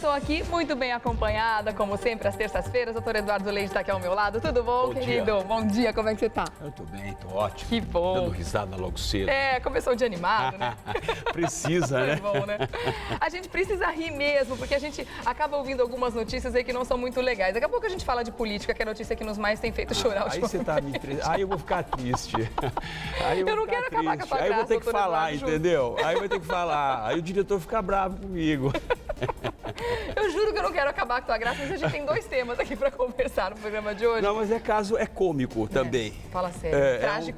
estou aqui muito bem acompanhada, como sempre, às terças-feiras. Doutor Eduardo Leite está aqui ao meu lado. Tudo bom, querido? Bom dia, como é que você está? Eu estou bem, estou ótimo. Que bom. Dando risada logo cedo. É, começou o dia animado, né? Precisa, né? Foi bom, né? A gente precisa rir mesmo, porque a gente acaba ouvindo algumas notícias aí que não são muito legais. Daqui a pouco a gente fala de política, que é a notícia que nos mais tem feito chorar. Aí você tá me Aí eu vou ficar triste. Eu não quero acabar com a tua Aí eu vou ter que doutor falar, Eduardo, entendeu? Aí eu vou ter que falar. Aí o diretor fica bravo comigo. Eu juro que eu não quero acabar com a tua graça, mas a gente tem dois temas aqui para conversar no programa de hoje. Não, mas é cômico também. Fala sério.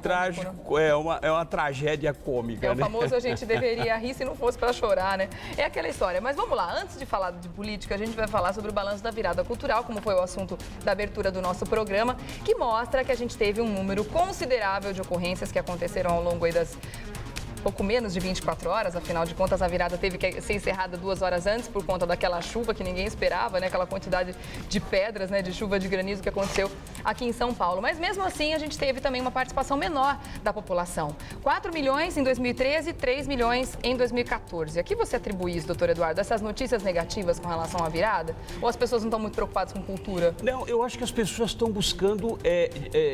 Trágico, né? É uma tragédia cômica, É né? o famoso a gente deveria rir se não fosse para chorar, né? É aquela história. Mas vamos lá, antes de falar de política, a gente vai falar sobre o balanço da virada cultural, como foi o assunto da abertura do nosso programa, que mostra que a gente teve um número considerável de ocorrências que aconteceram ao longo aí das pouco menos de 24 horas, afinal de contas a virada teve que ser encerrada 2 horas antes por conta daquela chuva que ninguém esperava, né? Aquela quantidade de pedras, né? De chuva de granizo que aconteceu aqui em São Paulo. Mas mesmo assim a gente teve também uma participação menor da população. 4 milhões em 2013 e 3 milhões em 2014. A que você atribui isso, doutor Eduardo? Essas notícias negativas com relação à virada? Ou as pessoas não estão muito preocupadas com cultura? Não, eu acho que as pessoas estão buscando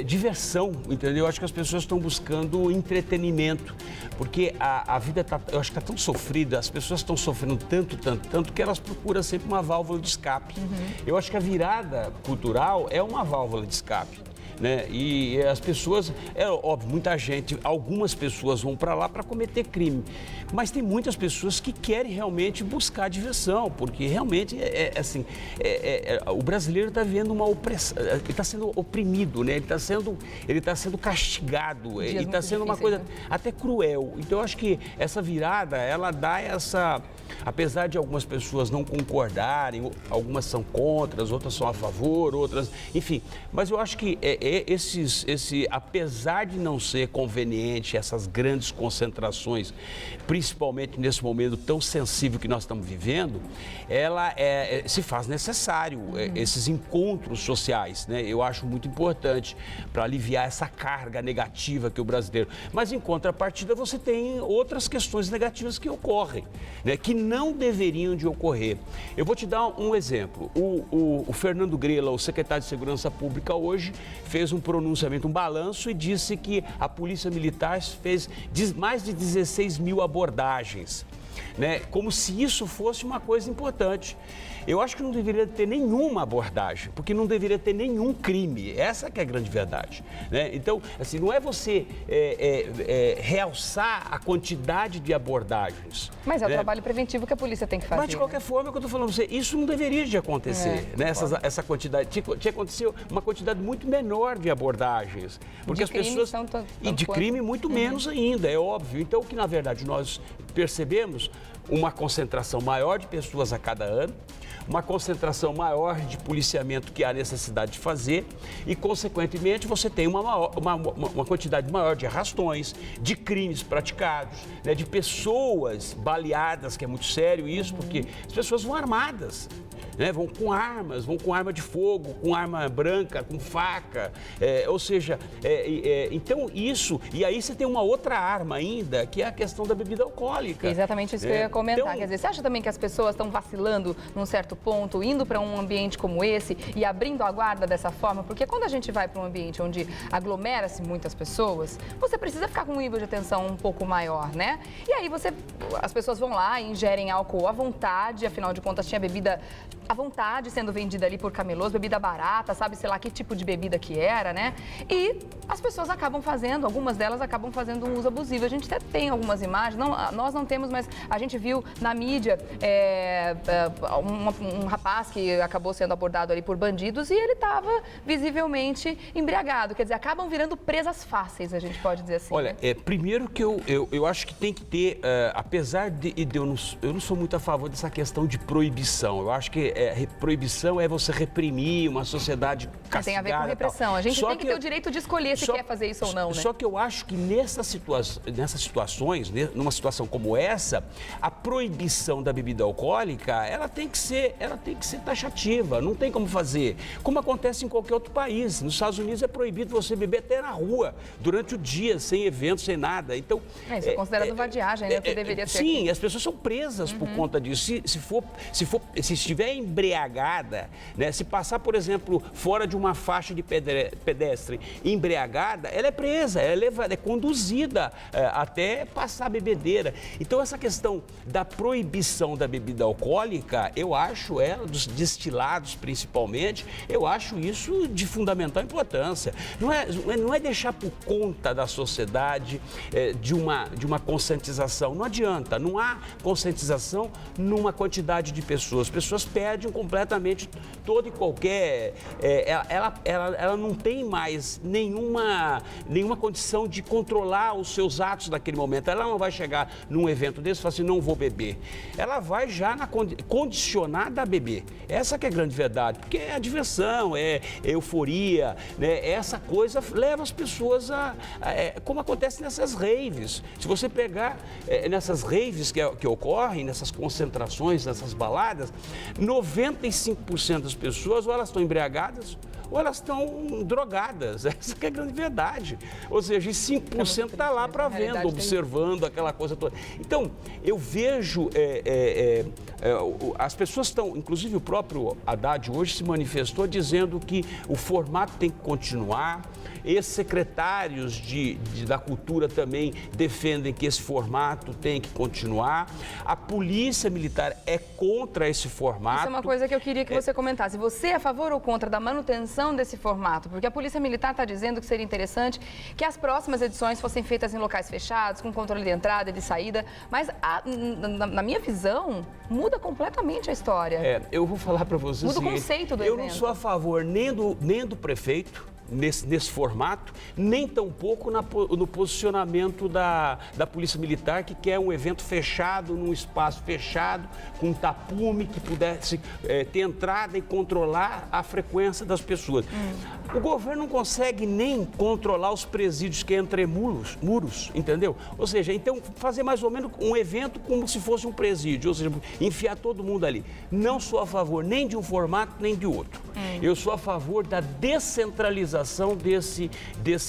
diversão, entendeu? Eu acho que as pessoas estão buscando entretenimento, porque a vida eu acho que está tão sofrida, as pessoas estão sofrendo tanto que elas procuram sempre uma válvula de escape. Eu acho que a virada cultural é uma válvula de escape. Né? E as pessoas, é óbvio, algumas pessoas vão para lá para cometer crime, mas tem muitas pessoas que querem realmente buscar diversão, porque realmente o brasileiro está vivendo uma opressão, ele está sendo oprimido, né? Ele está sendo castigado, e está sendo uma coisa até cruel. Então eu acho que essa virada, ela dá apesar de algumas pessoas não concordarem, algumas são contra, outras são a favor, outras, enfim, mas eu acho que apesar de não ser conveniente essas grandes concentrações, principalmente nesse momento tão sensível que nós estamos vivendo, ela se faz necessário, esses encontros sociais, né? Eu acho muito importante para aliviar essa carga negativa que o brasileiro... Mas em contrapartida você tem outras questões negativas que ocorrem, né? Que não deveriam de ocorrer. Eu vou te dar um exemplo. O Fernando Grela, o secretário de Segurança Pública, hoje fez um pronunciamento, um balanço e disse que a Polícia Militar fez mais de 16 mil abordagens, né? Como se isso fosse uma coisa importante. Eu acho que não deveria ter nenhuma abordagem, porque não deveria ter nenhum crime. Essa que é a grande verdade, né? Então, assim, não é você realçar a quantidade de abordagens. Mas é o trabalho preventivo que a polícia tem que fazer. Mas, de qualquer forma, é o que eu estou falando para você, isso não deveria de acontecer, né? Essa quantidade, tinha que acontecer uma quantidade muito menor de abordagens. Porque as pessoas... E de crime muito menos ainda, é óbvio. Então, o que, na verdade, nós percebemos, uma concentração maior de pessoas a cada ano, uma concentração maior de policiamento que há necessidade de fazer e, consequentemente, você tem uma quantidade maior de arrastões, de crimes praticados, né, de pessoas baleadas, que é muito sério isso, porque as pessoas vão armadas. Né, vão com armas, vão com arma de fogo, com arma branca, com faca, ou seja, então isso, e aí você tem uma outra arma ainda, que é a questão da bebida alcoólica. Exatamente isso que eu ia comentar, então, quer dizer, você acha também que as pessoas estão vacilando num certo ponto, indo para um ambiente como esse e abrindo a guarda dessa forma? Porque quando a gente vai para um ambiente onde aglomera-se muitas pessoas, você precisa ficar com um nível de atenção um pouco maior, né? E aí as pessoas vão lá e ingerem álcool à vontade, afinal de contas tinha bebida à vontade sendo vendida ali por camelôs, bebida barata, sabe, sei lá que tipo de bebida que era, né? E as pessoas acabam fazendo, algumas delas acabam fazendo um uso abusivo. A gente até tem algumas imagens, nós não temos, mas a gente viu na mídia um rapaz que acabou sendo abordado ali por bandidos e ele estava visivelmente embriagado. Quer dizer, acabam virando presas fáceis, a gente pode dizer assim. Olha, né? Primeiro que eu acho que tem que ter, apesar de eu não sou muito a favor dessa questão de proibição. Eu acho que proibição é você reprimir uma sociedade castigada. Tem a ver com repressão. A gente tem que ter o direito de escolher se quer fazer isso ou não, né? Só que eu acho que nessas situações, numa situação como essa, a proibição da bebida alcoólica, ela tem que ser taxativa, não tem como fazer. Como acontece em qualquer outro país. Nos Estados Unidos é proibido você beber até na rua, durante o dia, sem evento, sem nada. Então, isso é considerado vadiagem, né? O que deveria ser. Sim, as pessoas são presas por conta disso. Se estiver embriagada, né, se passar, por exemplo, fora de uma faixa de pedestre embriagada, ela é presa, ela é levada, é conduzida até passar a bebedeira. Então, essa questão da proibição da bebida alcoólica, eu acho ela, dos destilados principalmente, eu acho isso de fundamental importância. Não é deixar por conta da sociedade de uma conscientização. Não adianta, não há conscientização numa quantidade de pessoas. As pessoas perdem completamente todo e qualquer... Ela não tem mais nenhuma condição de controlar os seus atos naquele momento. Ela não vai chegar num evento desse e falar assim, não vou beber. Ela vai já condicionada a beber. Essa que é a grande verdade, porque é a diversão, é euforia, né? Essa coisa leva as pessoas como acontece nessas raves. Se você pegar nessas raves que ocorrem, nessas concentrações, nessas baladas, 95% das pessoas ou elas estão embriagadas ou elas estão drogadas. Essa que é a grande verdade. Ou seja, e 5% está lá para venda, observando aquela coisa toda. Então, eu vejo, as pessoas estão, inclusive o próprio Haddad hoje se manifestou dizendo que o formato tem que continuar. Ex-secretários da cultura também defendem que esse formato tem que continuar. A polícia militar é contra esse formato. Isso é uma coisa que eu queria que você comentasse. Você é a favor ou contra da manutenção desse formato? Porque a polícia militar está dizendo que seria interessante que as próximas edições fossem feitas em locais fechados, com controle de entrada e de saída. Mas, na minha visão, muda completamente a história. Eu vou falar para você muda o conceito do evento. Eu não sou a favor nem do prefeito, nesse formato, nem tampouco no posicionamento da Polícia Militar, que quer um evento fechado, num espaço fechado, com um tapume que pudesse ter entrada e controlar a frequência das pessoas. O governo não consegue nem controlar os presídios que é entre muros, entendeu? Ou seja, então fazer mais ou menos um evento como se fosse um presídio, ou seja, enfiar todo mundo ali. Não sou a favor nem de um formato, nem de outro. Eu sou a favor da descentralização desse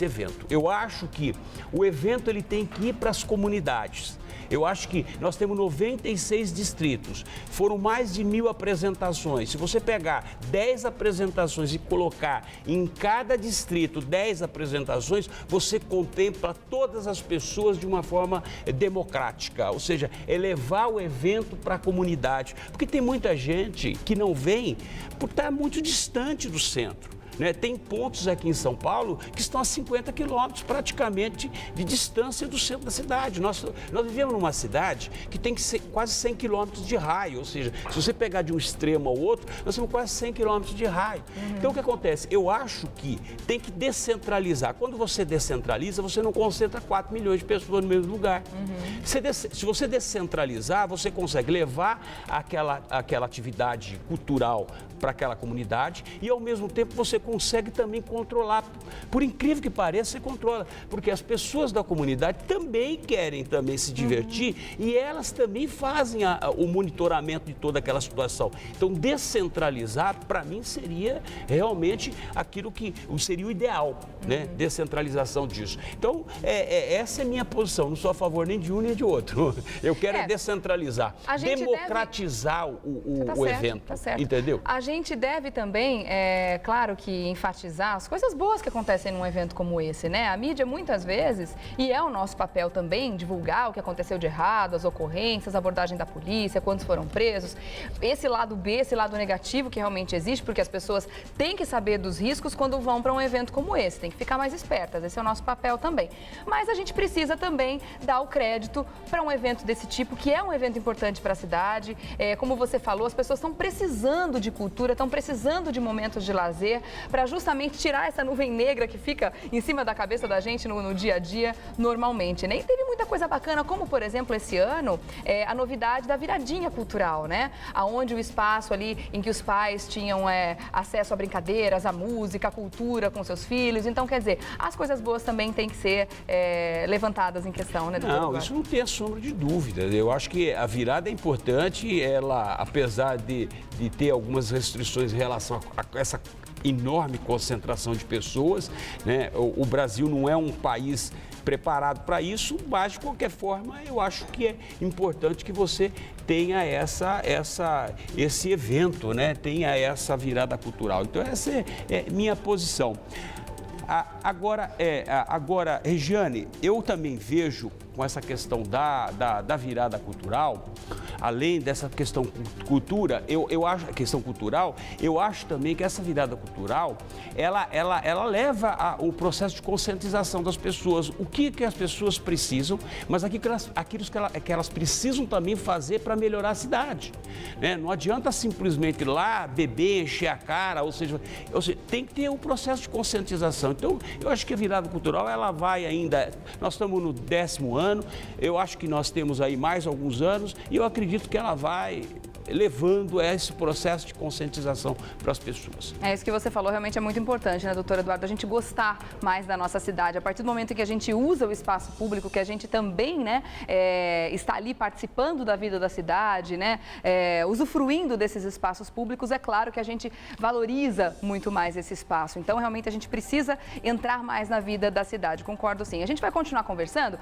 evento. Eu acho que o evento ele tem que ir para as comunidades. Eu acho que nós temos 96 distritos, foram mais de 1.000 apresentações. Se você pegar 10 apresentações e colocar em cada distrito 10 apresentações, você contempla todas as pessoas de uma forma democrática, ou seja, elevar o evento para a comunidade. Porque tem muita gente que não vem por estar muito distante do centro. Né? Tem pontos aqui em São Paulo que estão a 50 quilômetros praticamente de distância do centro da cidade. Nós vivemos numa cidade que tem que ser quase 100 quilômetros de raio, ou seja, se você pegar de um extremo ao outro, nós temos quase 100 quilômetros de raio. Então, o que acontece? Eu acho que tem que descentralizar. Quando você descentraliza, você não concentra 4 milhões de pessoas no mesmo lugar. Se você descentralizar, você consegue levar aquela atividade cultural para aquela comunidade e, ao mesmo tempo, você consegue também controlar. Por incrível que pareça, você controla, porque as pessoas da comunidade também querem também se divertir e elas também fazem o monitoramento de toda aquela situação. Então, descentralizar, para mim, seria realmente aquilo que seria o ideal, né? Descentralização disso. Então, essa é a minha posição. Não sou a favor nem de um nem de outro. Eu quero descentralizar, democratizar o evento, tá certo. Entendeu? A gente deve também, claro que enfatizar as coisas boas que acontecem num evento como esse, né? A mídia, muitas vezes, e é o nosso papel também, divulgar o que aconteceu de errado, as ocorrências, a abordagem da polícia, quantos foram presos, esse lado B, esse lado negativo que realmente existe, porque as pessoas têm que saber dos riscos quando vão para um evento como esse, tem que ficar mais espertas, esse é o nosso papel também. Mas a gente precisa também dar o crédito para um evento desse tipo, que é um evento importante para a cidade, como você falou, as pessoas estão precisando de cultura, estão precisando de momentos de lazer. para justamente tirar essa nuvem negra que fica em cima da cabeça da gente no dia a dia normalmente, né? E teve muita coisa bacana, como por exemplo esse ano, a novidade da viradinha cultural, né? Aonde o espaço ali em que os pais tinham acesso a brincadeiras, a música, a cultura com seus filhos. Então, quer dizer, as coisas boas também têm que ser levantadas em questão, né, doutor? Não, isso não tem a sombra de dúvida. Eu acho que a virada é importante, ela, apesar de ter algumas restrições em relação a essa enorme concentração de pessoas, né? O Brasil não é um país preparado para isso, mas de qualquer forma eu acho que é importante que você tenha esse evento, né? Tenha essa virada cultural. Então essa é minha posição. Agora, Regiane, eu também vejo com essa questão da virada cultural, além dessa questão cultural, eu acho também que essa virada cultural, ela leva o processo de conscientização das pessoas, o que as pessoas precisam, mas aquilo que elas precisam também fazer para melhorar a cidade, né? Não adianta simplesmente ir lá beber, encher a cara, ou seja, tem que ter um processo de conscientização. Então, eu acho que a virada cultural, ela vai ainda, nós estamos no 10º ano, eu acho que nós temos aí mais alguns anos e eu acredito que ela vai levando esse processo de conscientização para as pessoas. É isso que você falou, realmente é muito importante, né, doutor Eduardo? A gente gostar mais da nossa cidade. A partir do momento em que a gente usa o espaço público, que a gente também, né, está ali participando da vida da cidade, né, usufruindo desses espaços públicos, é claro que a gente valoriza muito mais esse espaço. Então, realmente, a gente precisa entrar mais na vida da cidade. Concordo, sim. A gente vai continuar conversando.